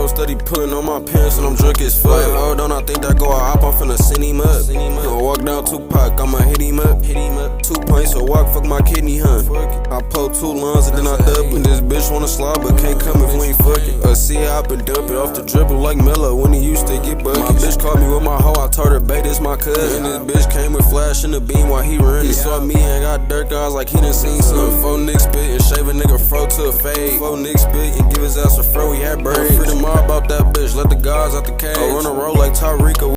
hoe steady pulling on my pants and I'm drunk as fuck. Oh, don't I think that go out, I'm finna send him up. I'ma walk down Tupac, I'ma hit him up. 2 pints so walk, fuck my kidney, huh? I pull 2 lungs and then I dub. And this bitch wanna slide but can't come if we ain't fucking. See I been dumping off the dribble like Melo when he used to get bucket. My bitch called me with my hoe, I told her, babe, this my cousin. And this bitch came with flash in the beam while he running. He saw me and got dirt eyes like he done seen something. 4 niggas spit and shave a nigga fro to a fade. 4 niggas spit and give his ass a fro, he had braids. Free the mob out that bitch, let the guys out the cage. I run a roll like Tyreek.